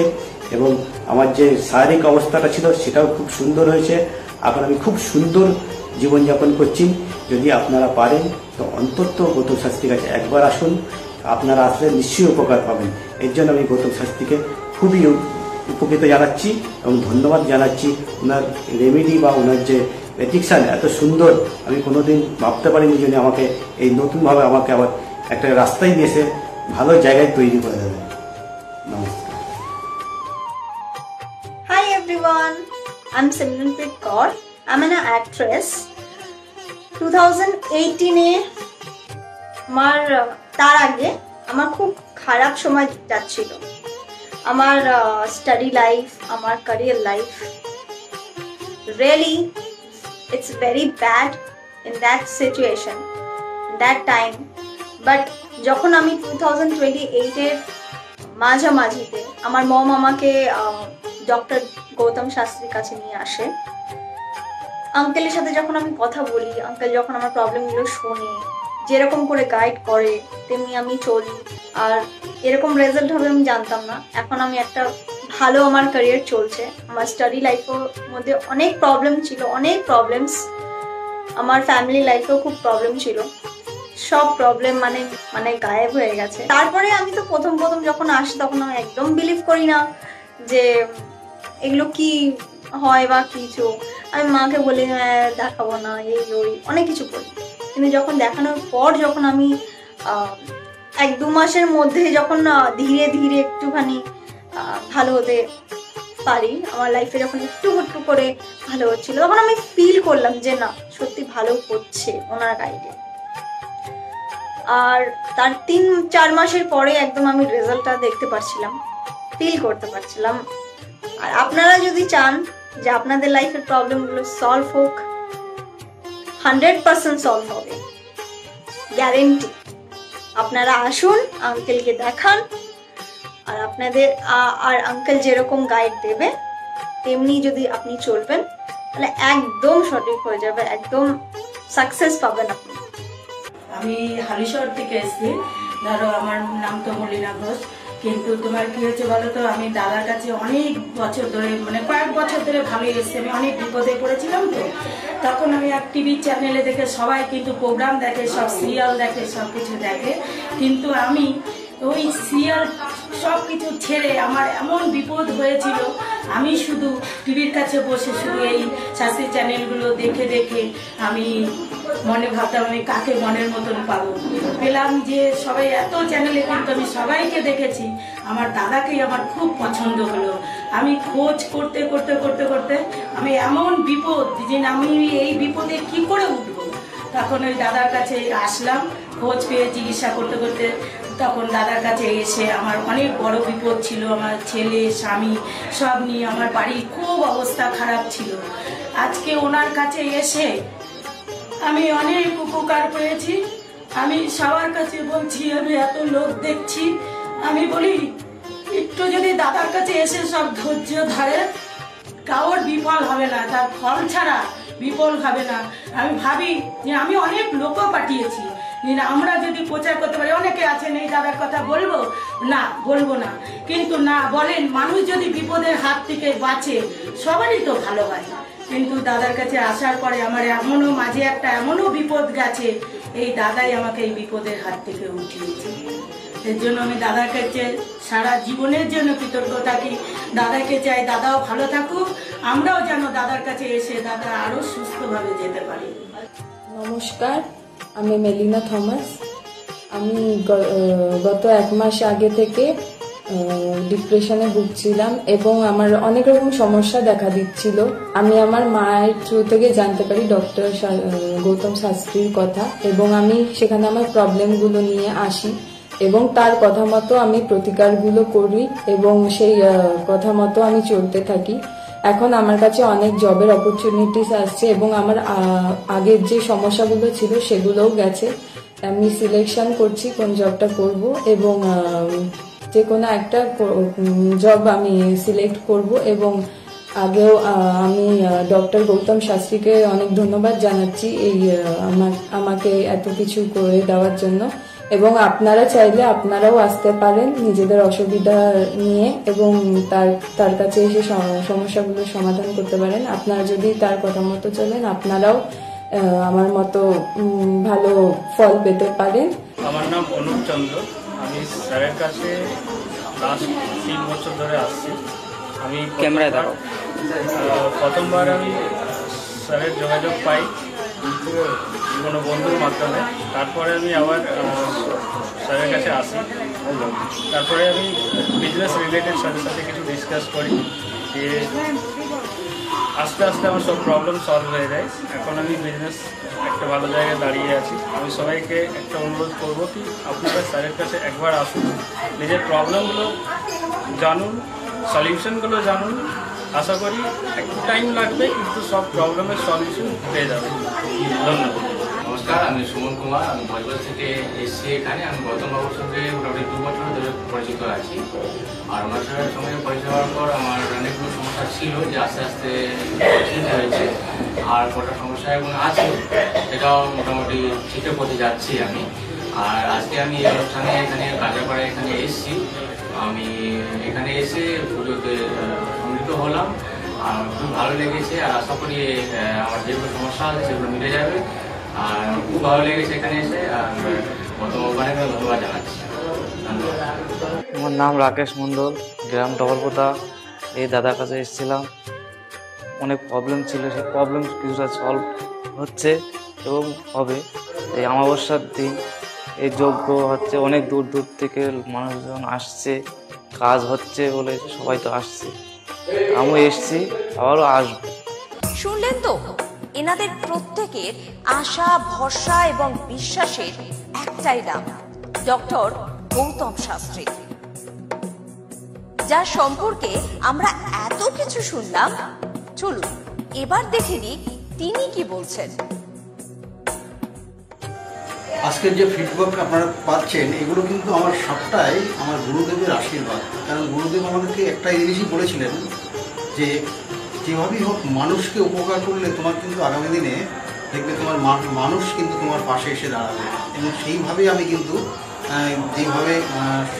এবং আমার যে শারীরিক অবস্থাটা ছিল সেটাও খুব সুন্দর হয়েছে। এখন আমি খুব সুন্দর জীবনযাপন করছি। যদি আপনারা পারেন তো অন্তত গৌতম শাস্ত্রীর কাছে একবার আসুন, আপনারা আসলে নিশ্চয়ই উপকার পাবেন। এর জন্য আমি গৌতম শাস্ত্রীকে খুবই উপকৃত জানাচ্ছি এবং ধন্যবাদ জানাচ্ছি। ওনার রেমেডি বা ওনার যে প্রেডিকশন এত সুন্দর, আমি কোনোদিন ভাবতে পারিনি যে আমাকে এই নতুনভাবে আমাকে আবার একটা রাস্তায় দিয়েছে, ভালো জায়গায় তৈরি করে দেবে। নমস্কার।
Hi everyone, I'm Simranpreet Kaur. I'm an actress. 2018-এ তার আগে আমার খুব খারাপ সময় যাচ্ছিল। আমার স্টাডি লাইফ, আমার career life, really it's very bad in that situation, that time. But যখন আমি 2028-এর মাঝামাঝিতে আমার মম আমাকে ডক্টর গৌতম শাস্ত্রীর কাছে নিয়ে আসে, আঙ্কেলের সাথে যখন আমি কথা বলি, আঙ্কেল যখন আমার প্রবলেমগুলো শোনে, যেরকম করে গাইড করে তেমনি আমি চলি, আর এরকম রেজাল্ট হবে আমি জানতাম না। এখন আমি একটা ভালো আমার ক্যারিয়ার চলছে। আমার স্টাডি লাইফের মধ্যে অনেক প্রবলেম ছিল, অনেক প্রবলেমস। আমার ফ্যামিলি লাইফেও খুব প্রবলেম ছিল, সব প্রবলেম মানে গায়েব হয়ে গেছে। তারপরে আমি তো প্রথম যখন আসি তখন আমি একদম বিলিভ করি না যে এগুলো কি হয় বা কিছু। আমি মাকে বলি দেখাবো না, এই ওই অনেক কিছু করি, কিন্তু যখন দেখানোর পর যখন আমি 1-2 মাসের মধ্যে যখন ধীরে ধীরে একটুখানি ভালো হতে পারি, আমার লাইফে যখন একটু করে ভালো হচ্ছিল, তখন আমি ফিল করলাম যে না, সত্যি ভালো হচ্ছে ওনার গাইডে। আর তার 3-4 মাসের পরে একদম আমি রেজাল্টটা দেখতে পাচ্ছিলাম, ফিল করতে পারছিলাম। আর আপনারা যদি চান যে আপনাদের লাইফের প্রবলেমগুলো সলভ হোক, 100% সলভ হবে, গ্যারেন্টি। আপনারা আসুন, আঙ্কেলকে দেখান, আর আপনাদের আর আঙ্কেল যেরকম গাইড দেবে তেমনি যদি আপনি চলবেন তাহলে একদম সঠিক হয়ে যাবে, একদম সাকসেস পাবেন আপনি।
আমি হালিশহর থেকে এসেছি। ধরো আমার নাম তো মলিনা ঘোষ, কিন্তু তোমার কি হয়েছে বলো তো, আমি দাদার কাছে অনেক বছর ধরে কয়েক বছর ধরে ভালোই এসেছি। আমি অনেক বিপদে পড়েছিলাম, তো তখন আমি এক টিভি চ্যানেলে দেখে, সবাই কিন্তু প্রোগ্রাম দেখে, সব সিরিয়াল দেখে, সব কিছু দেখে, কিন্তু আমি ওই সিরিয়াল সব কিছু ছেড়ে আমার এমন বিপদ হয়েছিল, আমি শুধু টিভির কাছে বসে শুধু এই শাস্ত্রী চ্যানেলগুলো দেখে আমি মনে ভাবতাম আমি কাকে মনের মতন পাবো। পেলাম যে সবাই এত চ্যানেলে, কিন্তু আমি সবাইকে দেখেছি, আমার দাদাকেই আমার খুব পছন্দ হলো। আমি খোঁজ করতে আমি এমন বিপদ যে আমি এই বিপদে কি করে উঠবো, তখন ওই দাদার কাছে আসলাম। খোঁজ পেয়ে চিকিৎসা করতে তখন দাদার কাছে এসে আমার অনেক বড় বিপদ ছিল, আমার ছেলে স্বামী সব নিয়ে আমার বাড়ির খুব অবস্থা খারাপ ছিল। আজকে ওনার কাছে এসে আমি অনেক উপকার পেয়েছি। আমি সবার কাছে বলছি, আমি এত লোক দেখছি, আমি বলি একটু যদি দাদার কাছে এসে সব ধৈর্য ধরে, কারোর বিফল হবে না, তার ফল ছাড়া বিফল হবে না। আমি ভাবি যে আমি অনেক লোকও পাঠিয়েছি, আমরা যদি প্রচার করতে পারি, অনেকে আছেন এই দাদার কথা বলবো না, কিন্তু না বলেন, মানুষ যদি বিপদের হাত থেকে বাঁচে সবারই তো ভালো হয়। কিন্তু দাদার কাছে আসার পরে আমার মাঝে এমনও বিপদ গেছে, এই দাদাই আমাকে এই বিপদের হাত থেকে উঠিয়েছে। এর জন্য আমি দাদার কাছে সারা জীবনের জন্য কৃতজ্ঞ থাকি। দাদাকে চাই দাদাও ভালো থাকুক, আমরাও যেন দাদার কাছে এসে দাদা আরো সুস্থভাবে যেতে পারি।
নমস্কার, আমি মেলিনা থমাস। আমি গত 1 মাস আগে থেকে ডিপ্রেশনে ভুগছিলাম এবং আমার অনেক রকম সমস্যা দেখা দিচ্ছিল। আমি আমার মায়ের থ্রু থেকে জানতে পারি ডক্টর গৌতম শাস্ত্রীর কথা এবং আমি সেখানে আমার প্রবলেমগুলো নিয়ে আসি এবং তার কথা মতো আমি প্রতিকারগুলো করি এবং সেই কথা মতো আমি চলতে থাকি। এখন আমার কাছে অনেক জবের অপরচুনিটিস আসছে এবং আমার আগের যে সমস্যাগুলো ছিল সেগুলোও গেছে। আমি সিলেকশন করছি কোন জবটা করব এবং যে কোনো একটা জব আমি সিলেক্ট করব এবং আগেও আমি ডক্টর গৌতম শাস্ত্রীকে অনেক ধন্যবাদ জানাচ্ছি এই আমাকে এত কিছু করে দেওয়ার জন্য এবং আপনারা চাইলে আপনারাও আসতে পারেন নিজেদের অসুবিধা নিয়ে এবং তার কাছে এসে সমস্যাগুলো সমাধান করতে পারেন। আপনারা যদি তার কথা মতো চলেন আপনারাও আমার মতো ভালো ফল পেতে পারেন।
আমার নাম অনুপ চন্দ্র, আমি স্যারের কাছে লাস্ট 3 বছর ধরে আসছি। আমি প্রথমবার আমি স্যারের যোগাযোগ পাই কোনো বন্ধুর মাধ্যমে, তারপরে আমি আবার স্যারের কাছে আসি। তারপরে আমি বিজনেস রিলেটেড স্যারের সাথে কিছু ডিসকাস করি, দিয়ে আস্তে আস্তে আমার সব প্রবলেম সলভ হয়ে যায়। এখন আমি বিজনেস একটা ভালো জায়গায় দাঁড়িয়ে আছি। আমি সবাইকে একটা অনুরোধ করবো কি আপনারা স্যারের কাছে একবার আসুন, নিজের প্রবলেমগুলো জানুন, সলিউশনগুলো জানুন। আশা করি একটু টাইম লাগবে কিন্তু সব প্রবলেমের সলিউশন পেয়ে যাবে। ধন্যবাদ।
নমস্কার, আমি সুমন কুমার, আমি ভোজপুর থেকে এসেছি এখানে। আমি গৌতম বাবুর সঙ্গে মোটামুটি 2 বছর ধরে পরিচিত আছি। আর ওনার সঙ্গে পরিচয় হওয়ার পর আমার অনেকগুলো সমস্যা ছিল যে আস্তে আস্তে ঠিক হয়েছে, আর কটা সমস্যা এখন আছে সেটাও মোটামুটি ঠিকঠাক পথে যাচ্ছি আমি। আর আজকে আমি এই অনুষ্ঠানে এখানে কাঁচাপাড়ায় এখানে এসেছি। আমি এখানে এসে পুজোতে সম্মিলিত হলাম, আর খুব ভালো লেগেছে। আর আশা করি আমার যেগুলো সমস্যা আছে সেগুলো মিটে যাবে। আর খুব ভালো লেগেছে এখানে এসে, আর অনেক ধন্যবাদ জানাচ্ছি।
আমার নাম রাকেশ মণ্ডল, গ্রাম ডবলপোতা। এই দাদার কাছে এসেছিলাম, অনেক প্রবলেম ছিল, সেই প্রবলেম কিছুটা সলভ হচ্ছে এবং হবে। এই অমাবস্যার দিন এই যজ্ঞ হচ্ছে, অনেক দূর দূর থেকে মানুষজন আসছে, কাজ হচ্ছে বলে সবাই তো আসছে, আমিও এসছি, আবারও আসবো।
শুনলেন তো, এনাদের প্রত্যেকের আশা, ভরসা এবং বিশ্বাসের একটাই নাম, ডক্টর গৌতম শাস্ত্রী, যার সম্পর্কে আমরা এত কিছু শুনলাম। চলুন এবার দেখে নিই তিনি কি বলছেন।
আজকের যে ফিডব্যাক আপনারা পাচ্ছেন এগুলো কিন্তু আমার সবটাই আমার গুরুদেবের আশীর্বাদ। কারণ গুরুদেব আমাদেরকে একটাই জিনিসই বলেছিলেন যে যেভাবেই হোক মানুষকে উপকার করলে তোমার কিন্তু আগামী দিনে দেখবে তোমার মানুষ কিন্তু তোমার পাশে এসে দাঁড়াবে। এবং সেইভাবেই আমি কিন্তু যেভাবে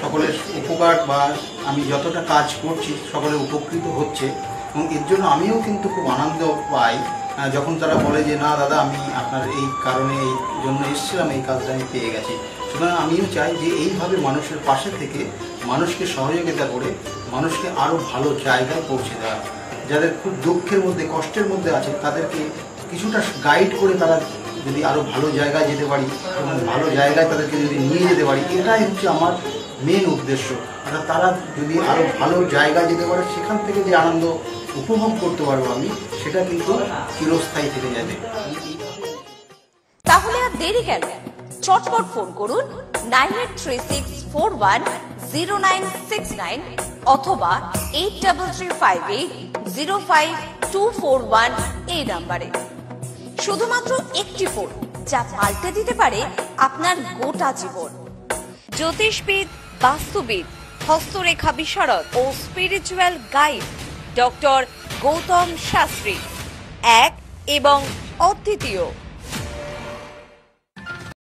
সকলের উপকার বা আমি যতটা কাজ করছি সকলে উপকৃত হচ্ছে, এবং এর জন্য আমিও কিন্তু খুব আনন্দ পাই যখন তারা বলে যে না দাদা আমি আপনার এই কারণে এই জন্য এসেছিলাম, এই কাজটা আমি পেয়ে গেছি। সুতরাং আমিও চাই যে এইভাবে মানুষের পাশে থেকে মানুষকে সহযোগিতা করে মানুষকে আরও ভালো জায়গায় পৌঁছে দেওয়া। যাদের খুব দুঃখের মধ্যে কষ্টের মধ্যে আছে তাদেরকে কিছুটা গাইড করে তারা যদি আরও ভালো জায়গায় যেতে পারি এবং ভালো জায়গায় তাদেরকে যদি নিয়ে যেতে পারি, এটাই হচ্ছে আমার মেন উদ্দেশ্য। অর্থাৎ তারা যদি আরও ভালো জায়গায় যেতে পারে সেখান থেকে যে আনন্দ উপভোগ করতে পারবো আমি, সেটা কিন্তু চিরস্থায়ী থেকে যাবে।
তাহলে আর দেরি কেন, চটপট ফোন করুন 9836410969 অথবা 8335805241 এই নাম্বারে। শুধুমাত্র একটি ফোন যা পাল্টে দিতে পারে আপনার গোটা জীবন। জ্যোতিষবিদ, বাস্তুবিদ, হস্তরেখা বিশারদ ও spiritual guide doctor Gautam Shastri, এক এবং অদ্বিতীয়।